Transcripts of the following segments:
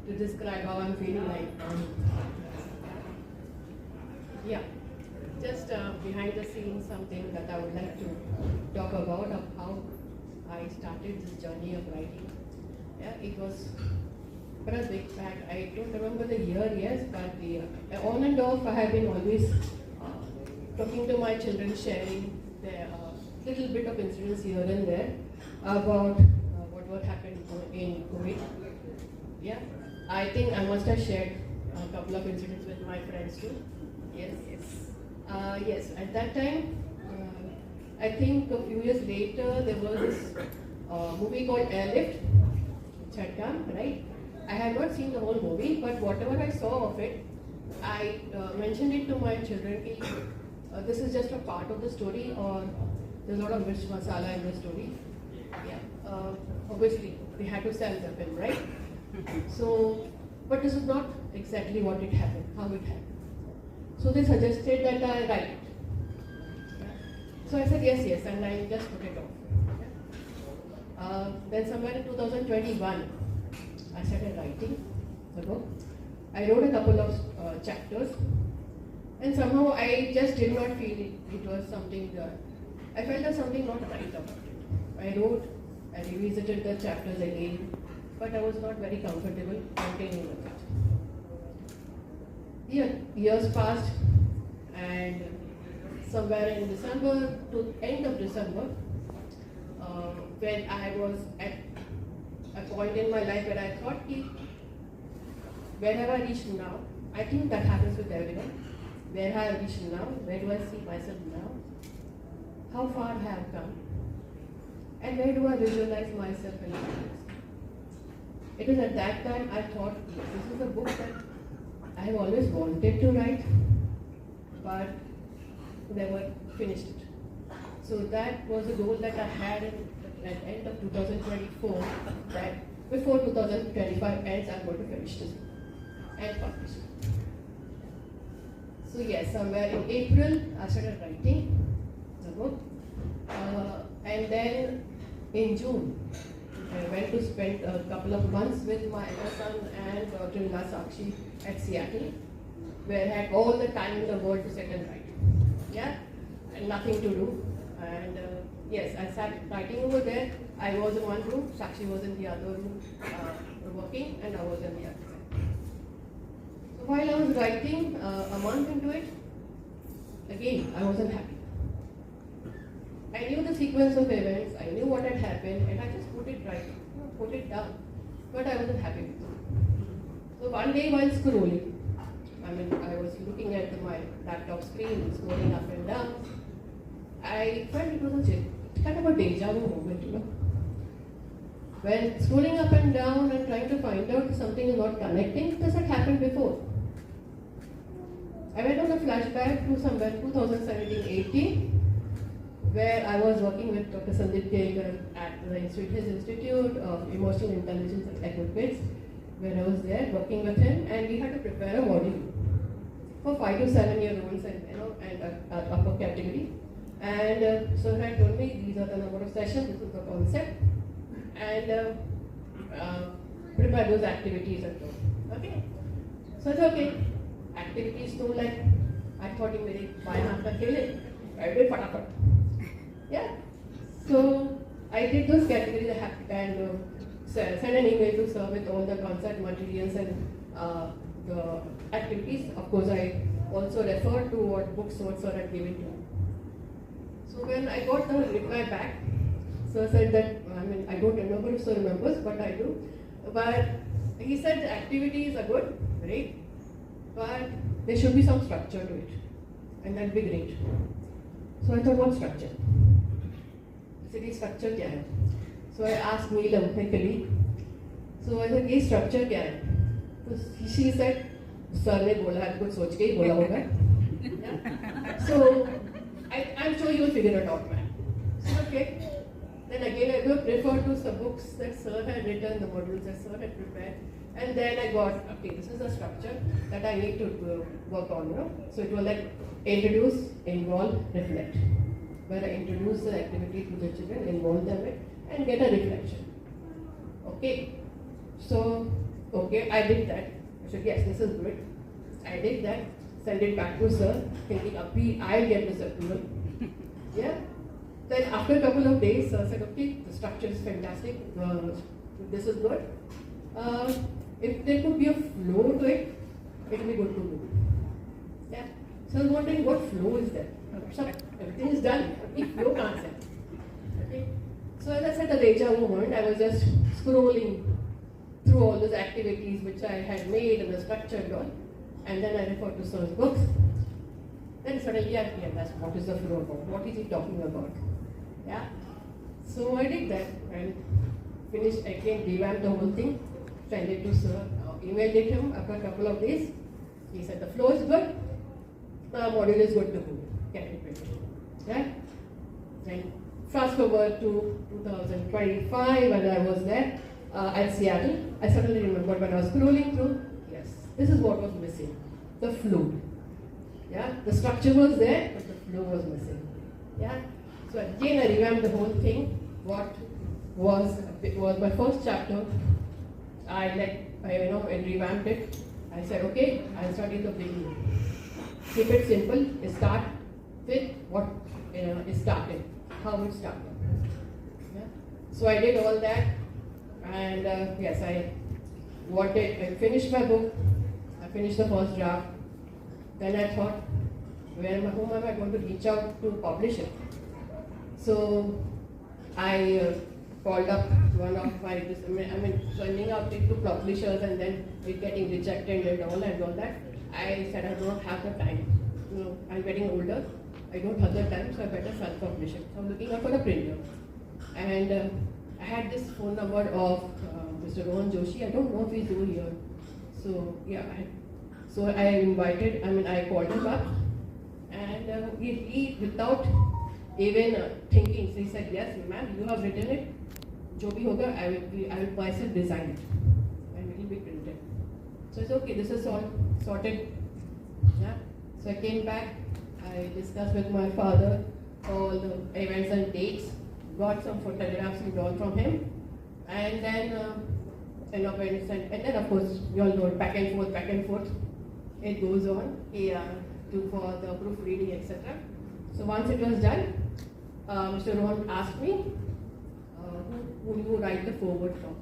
to describe how I'm feeling like. Yeah, just behind the scenes, something that I would like to talk about of how I started this journey of writing. Yeah, it was quite a big fact. I don't remember the year, yes, but the on and off I have been always talking to my children, sharing their little bit of incidents here and there about what happened in Kuwait. Yeah, I think I must have shared a couple of incidents with my friends too. Yes, yes. At that time, I think a few years later, there was this movie called Airlift, which had come, right? I had not seen the whole movie, but whatever I saw of it, I mentioned it to my children. This is just a part of the story, or there's a lot of mirch masala in the story. Yeah, obviously they had to sell the film, right? So, but this is not exactly what it happened, how it happened. So they suggested that I write it. Yeah. So I said yes, and I just put it off. Yeah. Then somewhere in 2021, I started writing the book. I wrote a couple of chapters, and somehow I just did not feel it was something that I felt there's something not right about it. I wrote, I revisited the chapters again, but I was not very comfortable continuing with it. Years passed, and somewhere in December to end of December, when I was at a point in my life where I thought, where have I reached now? I think that happens with everyone. Where have I reached now? Where do I see myself now? How far I have come? And where do I visualize myself in 5 years? It was at that time I thought, this is a book that I have always wanted to write, but never finished it. So that was a goal that I had at the end of 2024, that before 2025 ends, I'm going to finish this book and publish it. So yes, somewhere in April, I started writing the book. And then in June, I went to spend a couple of months with my elder son and daughter-in-law Sakshi at Seattle, where I had all the time in the world to sit and write. Yeah, and nothing to do. And yes, I sat writing over there. I was in one room, Sakshi was in the other room working, and I was in the other side. So while I was writing, a month into it, again, I wasn't happy. I knew the sequence of events, I knew what had happened, and I just put it right, put it down. But I wasn't happy with it. So one day while scrolling, I was looking at my laptop screen, scrolling up and down, I felt it was kind of a deja vu moment, When scrolling up and down and trying to find out if something is not connecting, this had happened before. I went on a flashback to somewhere 2017-18, where I was working with Dr. Sandeep Kegar at the his Institute of Emotional Intelligence and Advocates, where I was there working with him, and we had to prepare a module for 5 to 7 year olds and upper category. And so he told me these are the number of sessions, this is the concept, and prepare those activities at home. Okay, so it's okay. Activities तो like I thought in मेरे बाएं हाथ का खेले, I did फटाफट. Yeah, so I did those categories and sent an email to sir with all the concert materials and the activities. Of course, I also referred to what books sir had given to me. So when I got the reply back, sir said that, I don't remember if sir remembers, but I do. But he said the activities are good, great, but there should be some structure to it, and that'd be great. So I thought, what structure? City structure क्या है? So I asked Neelam, my colleague. So I said, ये structure क्या है? So she said, sir ने बोला है कुछ सोच के ही बोला होगा. So I'm sure you'll figure it out, man. So okay. Then again I referred to some books that sir had written, the modules that sir had prepared, and then I got, okay, this is the structure that I need to work on, So it was like introduce, involve, reflect. Where I introduce the activity to the children, involve them in, and get a reflection. Okay, so Okay, I did that. I said, yes, this is good. I did that, sent it back to sir, thinking, I'll get this approval. Yeah. Then after a couple of days, sir said, okay, the structure is fantastic. This is good. If there could be a flow to it, it will be good to move. Yeah. So I was wondering what flow is there. So everything is done. Only flow can't set. Okay. So as I said, the deja vu moment, I was just scrolling through all those activities which I had made and the structure and all. And then I referred to Sir's books. Then suddenly I realized what is the flow about? What is he talking about? Yeah. So I did that and finished again, revamped the whole thing, sent it to Sir, emailed it him after a couple of days. He said the flow is good, the module is good to go. Get it printed. Yeah. Then fast forward to 2025 when I was there at Seattle. I suddenly remembered when I was scrolling through, yes, this is what was missing. The flow. Yeah, the structure was there, but the flow was missing. Yeah. So again, I revamped the whole thing. What was my first chapter? I revamped it. I said, okay, I'll start at the beginning. Keep it simple. Start with what is started, how it started. Yeah. So I did all that, and yes, I finished my book. I finished the first draft. Then I thought, whom am I going to reach out to publish it? So I called up one of my, sending out it to publishers and then it getting rejected and all that. I said I don't have the time. I'm getting older. I don't have the time, so I better self-publish it. So I'm looking out for a printer. And I had this phone number of Mr. Rohan Joshi. I don't know if he's over here. So yeah, I called him up, and he without even thinking, so he said, yes, ma'am, you have written it. Jo bhi hoga, I will myself design it, and it will be printed. So it's okay. This is all sorted. Yeah. So I came back. I discussed with my father all the events and dates. Got some photographs and all from him, and then and then of course you all know back and forth. It goes on for the proofreading, etc. So once it was done, Mr. Rohan asked me, who you write the foreword from.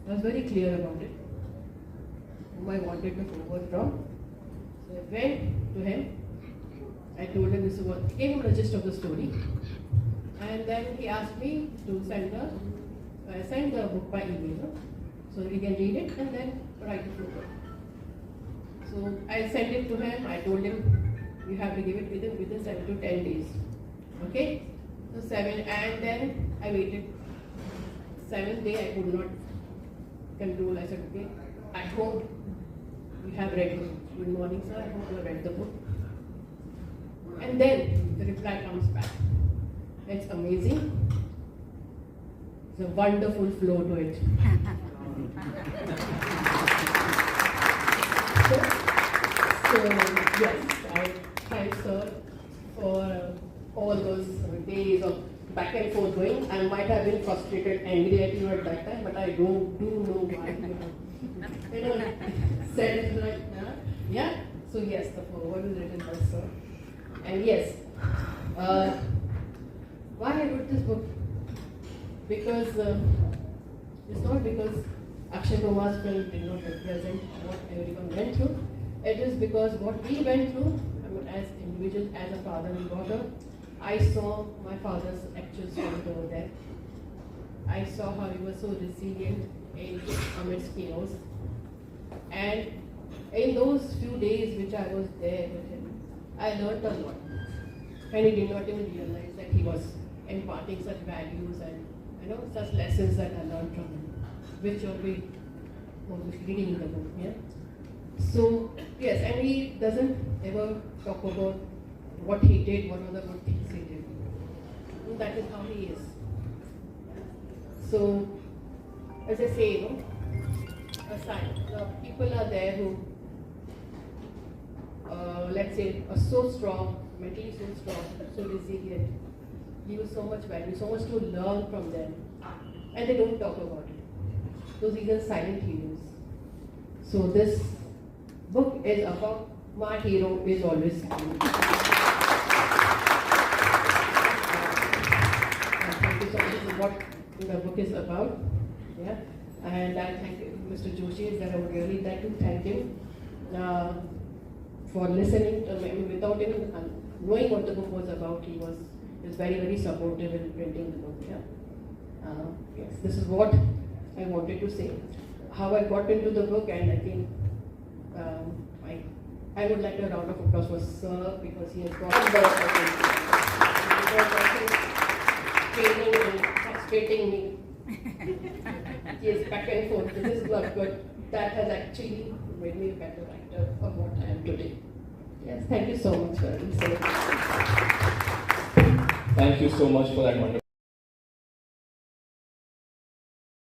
I was very clear about it, whom I wanted the foreword from. So I went to him. I told him this is what gave him the gist of the story, and then he asked me to send the book by email, so he can read it and then write the foreword. So I sent it to him. I told him you have to give it within 7 to 10 days. Okay? So 7, and then I waited. 7th day I could not control. I said, okay, I hope you have read the book. Good morning, sir. I hope you have read the book. And then the reply comes back. It's amazing. It's a wonderful flow to it. So yes, I thank sir for all those days of back and forth going. I might have been frustrated, angry at you at that time, but I do know why said it like that. Yeah. So yes, the foreword is written by sir. And yes, why I wrote this book? Because it's not because Akshay Kumar's film did not represent what everyone went through. It is because what we went through, as individuals, as a father and daughter, I saw my father's actual strength over there. I saw how he was so resilient amidst chaos. And in those few days which I was there with him, I learned a lot. And he did not even realize that he was imparting such values and such lessons that I learned from him, which you'll be reading in the book. Yeah. So yes, and he doesn't ever talk about what he did, what are the good things he did. And that is how he is. So, as I say, people are there who, let's say, are so strong, mentally so strong, so resilient, give so much value, so much to learn from them, and they don't talk about it. Those are silent heroes. So this book is about my hero is always Sam. Thank you so much. This is what the book is about. Yeah. And I thank Mr. Joshi, that I would really like to thank him for listening to me. Without even knowing what the book was about, he was very, very supportive in printing the book. Yeah. Yes, this is what I wanted to say. How I got into the book, and I think I would like a round of applause for Sir, because he has got training and frustrating me. Yes, back and forth. This is not good. That has actually made me a better writer of what I am today. Yes, thank you so much for listening. Thank you so much for that wonderful.